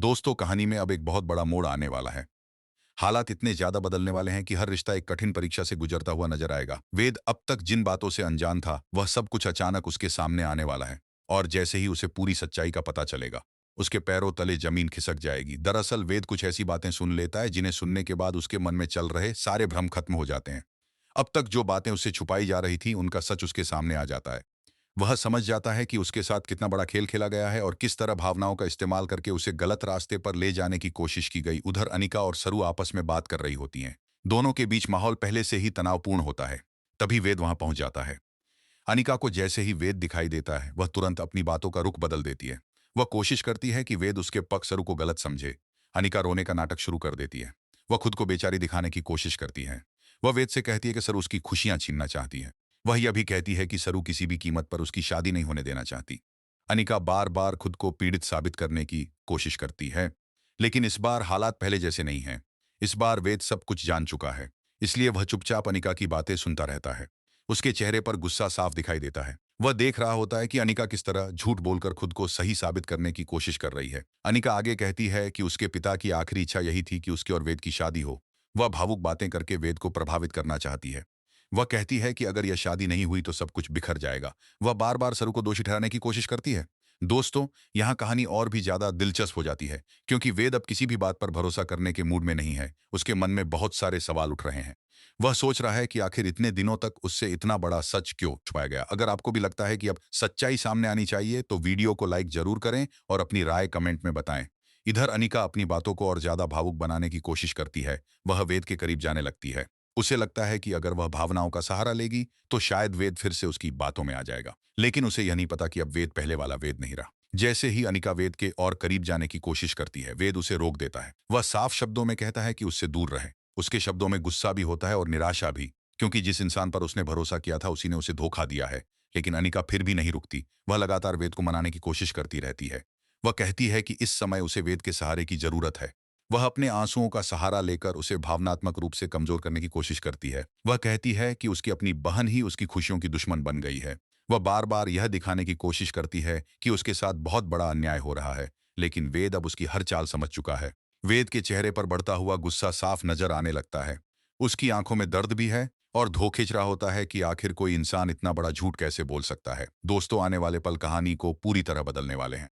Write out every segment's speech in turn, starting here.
दोस्तों, कहानी में अब एक बहुत बड़ा मोड़ आने वाला है। हालात इतने ज्यादा बदलने वाले हैं कि हर रिश्ता एक कठिन परीक्षा से गुजरता हुआ नजर आएगा। वेद अब तक जिन बातों से अनजान था, वह सब कुछ अचानक उसके सामने आने वाला है। और जैसे ही उसे पूरी सच्चाई का पता चलेगा, उसके पैरों तले जमीन खिसक जाएगी। दरअसल वेद कुछ ऐसी बातें सुन लेता है जिन्हें सुनने के बाद उसके मन में चल रहे सारे भ्रम खत्म हो जाते हैं। अब तक जो बातें उससे छुपाई जा रही थी, उनका सच उसके सामने आ जाता है। वह समझ जाता है कि उसके साथ कितना बड़ा खेल खेला गया है और किस तरह भावनाओं का इस्तेमाल करके उसे गलत रास्ते पर ले जाने की कोशिश की गई। उधर अनिका और सरू आपस में बात कर रही होती हैं। दोनों के बीच माहौल पहले से ही तनावपूर्ण होता है। तभी वेद वहां पहुंच जाता है। अनिका को जैसे ही वेद दिखाई देता है, वह तुरंत अपनी बातों का रुख बदल देती है। वह कोशिश करती है कि वेद उसके पक्ष सरू को गलत समझे। अनिका रोने का नाटक शुरू कर देती है। वह खुद को बेचारी दिखाने की कोशिश करती है। वह वेद से कहती है कि सरू उसकी खुशियां छीनना चाहती है। वह यह भी कहती है कि सरू किसी भी कीमत पर उसकी शादी नहीं होने देना चाहती। अनिका बार बार खुद को पीड़ित साबित करने की कोशिश करती है। लेकिन इस बार हालात पहले जैसे नहीं हैं। इस बार वेद सब कुछ जान चुका है। इसलिए वह चुपचाप अनिका की बातें सुनता रहता है। उसके चेहरे पर गुस्सा साफ दिखाई देता है। वह देख रहा होता है कि अनिका किस तरह झूठ बोलकर खुद को सही साबित करने की कोशिश कर रही है। अनिका आगे कहती है कि उसके पिता की आखिरी इच्छा यही थी कि उसकी और वेद की शादी हो। वह भावुक बातें करके वेद को प्रभावित करना चाहती है। वह कहती है कि अगर यह शादी नहीं हुई तो सब कुछ बिखर जाएगा। वह बार बार सरू को दोषी ठहराने की कोशिश करती है। दोस्तों, यहाँ कहानी और भी ज्यादा दिलचस्प हो जाती है, क्योंकि वेद अब किसी भी बात पर भरोसा करने के मूड में नहीं है। उसके मन में बहुत सारे सवाल उठ रहे हैं। वह सोच रहा है कि आखिर इतने दिनों तक उससे इतना बड़ा सच क्यों छुपाया गया। अगर आपको भी लगता है कि अब सच्चाई सामने आनी चाहिए, तो वीडियो को लाइक जरूर करें और अपनी राय कमेंट में बताएं। इधर अनिका अपनी बातों को और ज्यादा भावुक बनाने की कोशिश करती है। वह वेद के करीब जाने लगती है। उसे लगता है कि अगर वह भावनाओं का सहारा लेगी, तो शायद वेद फिर से उसकी बातों में आ जाएगा। लेकिन उसे यह नहीं पता कि अब वेद पहले वाला वेद नहीं रहा। जैसे ही अनिका वेद के और करीब जाने की कोशिश करती है, वेद उसे रोक देता है। वह साफ शब्दों में कहता है कि उससे दूर रहे। उसके शब्दों में गुस्सा भी होता है और निराशा भी, क्योंकि जिस इंसान पर उसने भरोसा किया था, उसी ने उसे धोखा दिया है। लेकिन अनिका फिर भी नहीं रुकती। वह लगातार वेद को मनाने की कोशिश करती रहती है। वह कहती है कि इस समय उसे वेद के सहारे की जरूरत है। वह अपने आंसुओं का सहारा लेकर उसे भावनात्मक रूप से कमजोर करने की कोशिश करती है। वह कहती है कि उसकी अपनी बहन ही उसकी खुशियों की दुश्मन बन गई है। वह बार बार यह दिखाने की कोशिश करती है कि उसके साथ बहुत बड़ा अन्याय हो रहा है। लेकिन वेद अब उसकी हर चाल समझ चुका है। वेद के चेहरे पर बढ़ता हुआ गुस्सा साफ नजर आने लगता है। उसकी आंखों में दर्द भी है और धो खिंच रहा होता है कि आखिर कोई इंसान इतना बड़ा झूठ कैसे बोल सकता है। दोस्तों, आने वाले पल कहानी को पूरी तरह बदलने वाले हैं।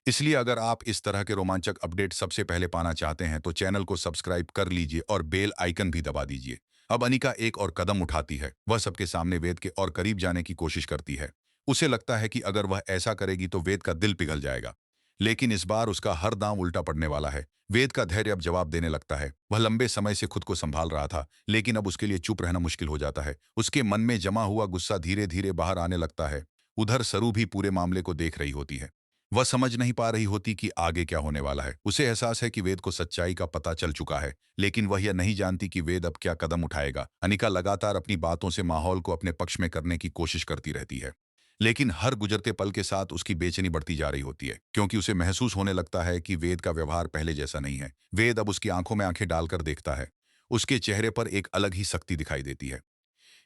इसलिए अगर आप इस तरह के रोमांचक अपडेट सबसे पहले पाना चाहते हैं, तो चैनल को सब्सक्राइब कर लीजिए और बेल आइकन भी दबा दीजिए। अब अनिका एक और कदम उठाती है। वह सबके सामने वेद के और करीब जाने की कोशिश करती है। उसे लगता है कि अगर वह ऐसा करेगी तो वेद का दिल पिघल जाएगा। लेकिन इस बार उसका हर दांव उल्टा पड़ने वाला है। वेद का धैर्य अब जवाब देने लगता है। वह लंबे समय से खुद को संभाल रहा था, लेकिन अब उसके लिए चुप रहना मुश्किल हो जाता है। उसके मन में जमा हुआ गुस्सा धीरे धीरे बाहर आने लगता है। उधर सरू भी पूरे मामले को देख रही होती है। वह समझ नहीं पा रही होती कि आगे क्या होने वाला है। उसे एहसास है कि वेद को सच्चाई का पता चल चुका है, लेकिन वह यह नहीं जानती कि वेद अब क्या कदम उठाएगा। अनिका लगातार अपनी बातों से माहौल को अपने पक्ष में करने की कोशिश करती रहती है। लेकिन हर गुजरते पल के साथ उसकी बेचैनी बढ़ती जा रही होती है, क्योंकि उसे महसूस होने लगता है कि वेद का व्यवहार पहले जैसा नहीं है। वेद अब उसकी आंखों में आंखें डालकर देखता है। उसके चेहरे पर एक अलग ही शक्ति दिखाई देती है।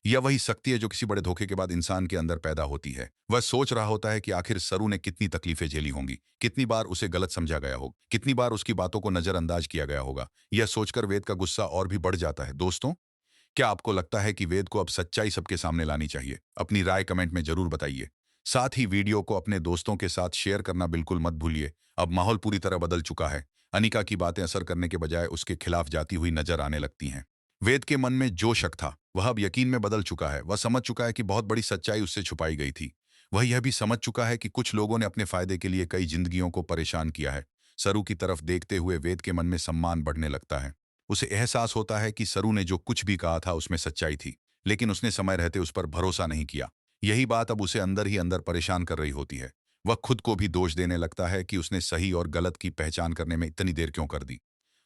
यह वही शक्ति है जो किसी बड़े धोखे के बाद इंसान के अंदर पैदा होती है। वह सोच रहा होता है कि आखिर सरू ने कितनी तकलीफें झेली होंगी, कितनी बार उसे गलत समझा गया होगा, कितनी बार उसकी बातों को नजरअंदाज किया गया होगा। यह सोचकर वेद का गुस्सा और भी बढ़ जाता है। दोस्तों, क्या आपको लगता है कि वेद को अब सच्चाई सबके सामने लानी चाहिए? अपनी राय कमेंट में जरूर बताइए। साथ ही वीडियो को अपने दोस्तों के साथ शेयर करना बिल्कुल मत भूलिए। अब माहौल पूरी तरह बदल चुका है। अनिका की बातें असर करने के बजाय उसके खिलाफ जाती हुई नजर आने लगती हैं। वेद के मन में जो शक था, वह अब यकीन में बदल चुका है। वह समझ चुका है कि बहुत बड़ी सच्चाई उससे छुपाई गई थी। वह यह भी समझ चुका है कि कुछ लोगों ने अपने फायदे के लिए कई जिंदगियों को परेशान किया है। सरू की तरफ देखते हुए वेद के मन में सम्मान बढ़ने लगता है। उसे एहसास होता है कि सरू ने जो कुछ भी कहा था उसमें सच्चाई थी, लेकिन उसने समय रहते उस पर भरोसा नहीं किया। यही बात अब उसे अंदर ही अंदर परेशान कर रही होती है। वह खुद को भी दोष देने लगता है कि उसने सही और गलत की पहचान करने में इतनी देर क्यों कर दी।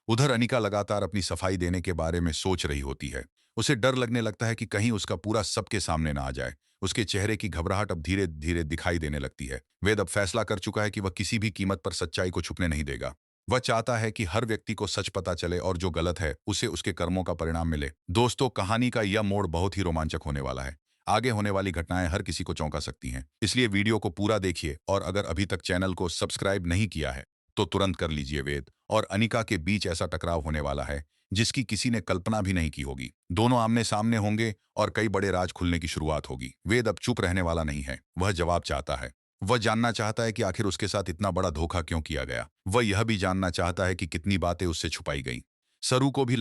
उधर अनिका लगातार अपनी सफाई देने के बारे में सोच रही होती है। उसे डर लगने लगता है कि कहीं उसका पूरा सबके सामने ना आ जाए। उसके चेहरे की घबराहट अब धीरे धीरे दिखाई देने लगती है। वेद अब फैसला कर चुका है कि वह किसी भी कीमत पर सच्चाई को छुपने नहीं देगा। वह चाहता है कि हर व्यक्ति को सच पता चले और जो गलत है उसे उसके कर्मों का परिणाम मिले। दोस्तों, कहानी का यह मोड़ बहुत ही रोमांचक होने वाला है। आगे होने वाली घटनाएं हर किसी को चौंका सकती हैं। इसलिए वीडियो को पूरा देखिए और अगर अभी तक चैनल को सब्सक्राइब नहीं किया है तो तुरंत कर लीजिए। वेद और अनिका के बीच ऐसा टकराव होने वाला है जिसकी किसी ने कल्पना भी नहीं की होगी। दोनों आमने सामने होंगे और कई बड़े राज खुलने की शुरुआत होगी। वेद अब चुप रहने वाला नहीं है, वह जवाब चाहता है। वह जानना चाहता है कि आखिर उसके साथ इतना बड़ा धोखा क्यों किया गया। वह यह भी जानना चाहता है कि कितनी बातें उससे छुपाई गईं। सरू को भी